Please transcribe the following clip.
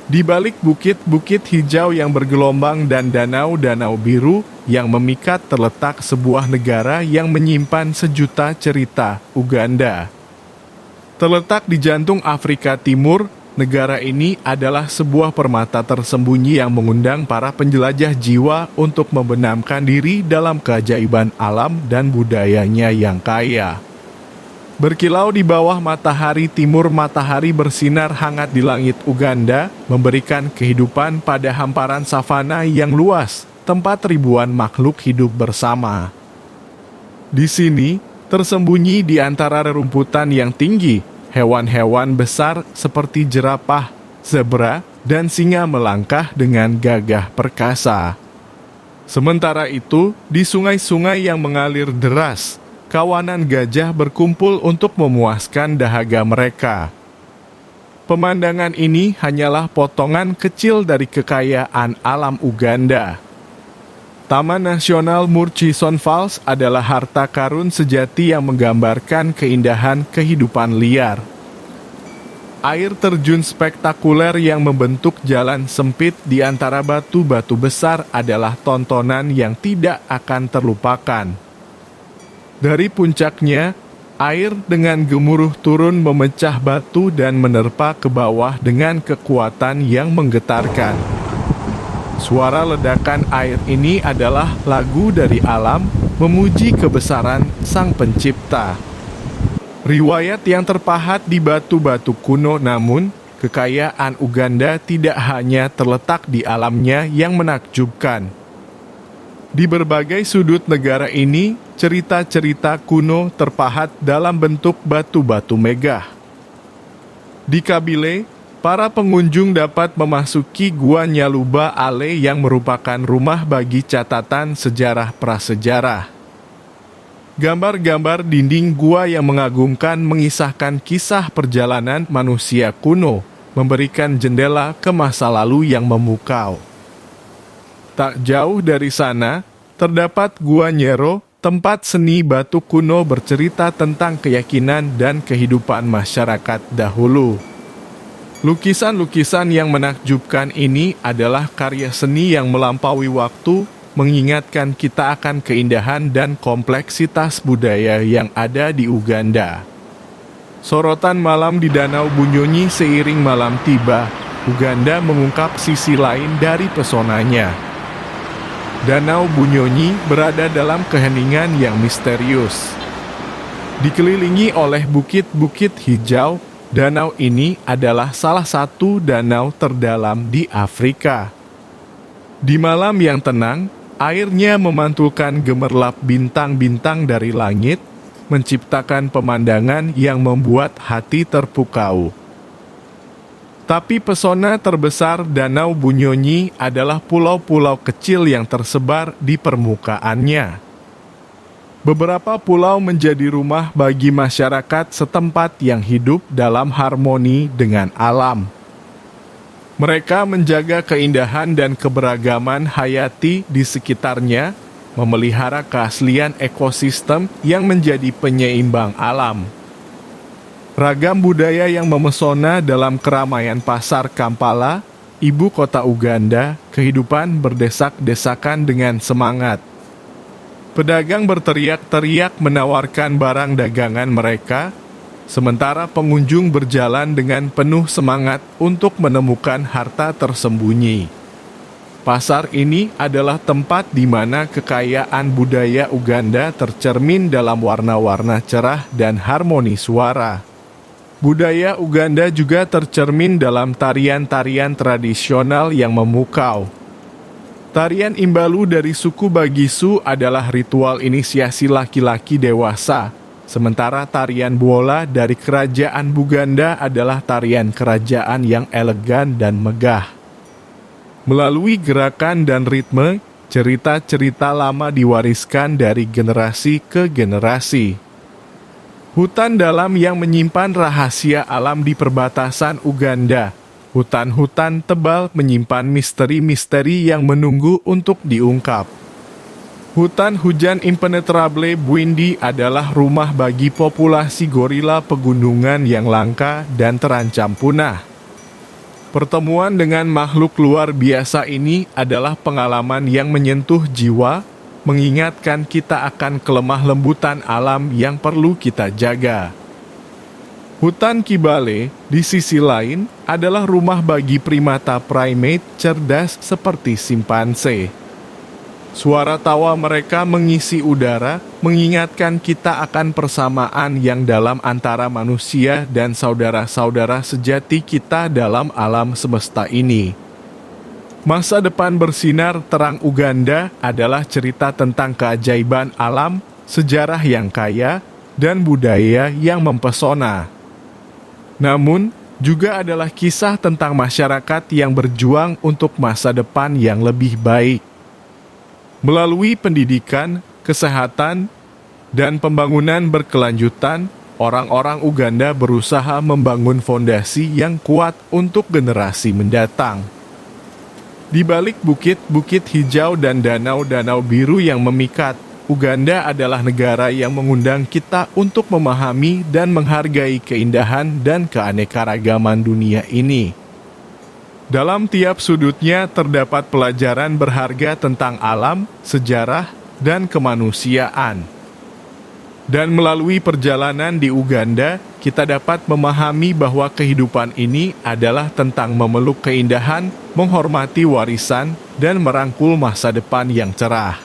Di balik bukit-bukit hijau yang bergelombang dan danau-danau biru yang memikat terletak sebuah negara yang menyimpan sejuta cerita, Uganda. Terletak di jantung Afrika Timur, negara ini adalah sebuah permata tersembunyi yang mengundang para penjelajah jiwa untuk membenamkan diri dalam keajaiban alam dan budayanya yang kaya. Berkilau di bawah matahari timur, matahari bersinar hangat di langit Uganda, memberikan kehidupan pada hamparan savana yang luas, tempat ribuan makhluk hidup bersama. Di sini, tersembunyi di antara rerumputan yang tinggi, hewan-hewan besar seperti jerapah, zebra, dan singa melangkah dengan gagah perkasa. Sementara itu, di sungai-sungai yang mengalir deras, kawanan gajah berkumpul untuk memuaskan dahaga mereka. Pemandangan ini hanyalah potongan kecil dari kekayaan alam Uganda. Taman Nasional Murchison Falls adalah harta karun sejati yang menggambarkan keindahan kehidupan liar. Air terjun spektakuler yang membentuk jalan sempit di antara batu-batu besar adalah tontonan yang tidak akan terlupakan. Dari puncaknya, air dengan gemuruh turun memecah batu dan menerpa ke bawah dengan kekuatan yang menggetarkan. Suara ledakan air ini adalah lagu dari alam memuji kebesaran Sang Pencipta. Riwayat yang terpahat di batu-batu kuno, namun kekayaan Uganda tidak hanya terletak di alamnya yang menakjubkan. Di berbagai sudut negara ini, cerita-cerita kuno terpahat dalam bentuk batu-batu megah. Di Kabile, para pengunjung dapat memasuki Gua Nyaluba Ale yang merupakan rumah bagi catatan sejarah prasejarah. Gambar-gambar dinding gua yang mengagumkan mengisahkan kisah perjalanan manusia kuno, memberikan jendela ke masa lalu yang memukau. Tak jauh dari sana, terdapat Gua Nyero, tempat seni batu kuno bercerita tentang keyakinan dan kehidupan masyarakat dahulu. Lukisan-lukisan yang menakjubkan ini adalah karya seni yang melampaui waktu, mengingatkan kita akan keindahan dan kompleksitas budaya yang ada di Uganda. Sorotan malam di Danau Bunyonyi seiring malam tiba, Uganda mengungkap sisi lain dari pesonanya. Danau Bunyonyi berada dalam keheningan yang misterius. Dikelilingi oleh bukit-bukit hijau, danau ini adalah salah satu danau terdalam di Afrika. Di malam yang tenang, airnya memantulkan gemerlap bintang-bintang dari langit, menciptakan pemandangan yang membuat hati terpukau. Tapi pesona terbesar Danau Bunyonyi adalah pulau-pulau kecil yang tersebar di permukaannya. Beberapa pulau menjadi rumah bagi masyarakat setempat yang hidup dalam harmoni dengan alam. Mereka menjaga keindahan dan keberagaman hayati di sekitarnya, memelihara keaslian ekosistem yang menjadi penyeimbang alam. Ragam budaya yang memesona dalam keramaian pasar Kampala, ibu kota Uganda, kehidupan berdesak-desakan dengan semangat. Pedagang berteriak-teriak menawarkan barang dagangan mereka, sementara pengunjung berjalan dengan penuh semangat untuk menemukan harta tersembunyi. Pasar ini adalah tempat di mana kekayaan budaya Uganda tercermin dalam warna-warna cerah dan harmoni suara. Budaya Uganda juga tercermin dalam tarian-tarian tradisional yang memukau. Tarian Imbalu dari suku Bagisu adalah ritual inisiasi laki-laki dewasa, sementara tarian Buola dari kerajaan Buganda adalah tarian kerajaan yang elegan dan megah. Melalui gerakan dan ritme, cerita-cerita lama diwariskan dari generasi ke generasi. Hutan dalam yang menyimpan rahasia alam di perbatasan Uganda. Hutan-hutan tebal menyimpan misteri-misteri yang menunggu untuk diungkap. Hutan hujan impenetrable Bwindi adalah rumah bagi populasi gorila pegunungan yang langka dan terancam punah. Pertemuan dengan makhluk luar biasa ini adalah pengalaman yang menyentuh jiwa, mengingatkan kita akan kelemah lembutan alam yang perlu kita jaga. Hutan Kibale, di sisi lain, adalah rumah bagi primata primate cerdas seperti simpanse. Suara tawa mereka mengisi udara, mengingatkan kita akan persamaan yang dalam antara manusia dan saudara-saudara sejati kita dalam alam semesta ini. Masa depan bersinar terang Uganda adalah cerita tentang keajaiban alam, sejarah yang kaya, dan budaya yang mempesona. Namun, juga adalah kisah tentang masyarakat yang berjuang untuk masa depan yang lebih baik. Melalui pendidikan, kesehatan, dan pembangunan berkelanjutan, orang-orang Uganda berusaha membangun fondasi yang kuat untuk generasi mendatang. Di balik bukit-bukit hijau dan danau-danau biru yang memikat, Uganda adalah negara yang mengundang kita untuk memahami dan menghargai keindahan dan keanekaragaman dunia ini. Dalam tiap sudutnya terdapat pelajaran berharga tentang alam, sejarah, dan kemanusiaan. Dan melalui perjalanan di Uganda, kita dapat memahami bahwa kehidupan ini adalah tentang memeluk keindahan, menghormati warisan, dan merangkul masa depan yang cerah.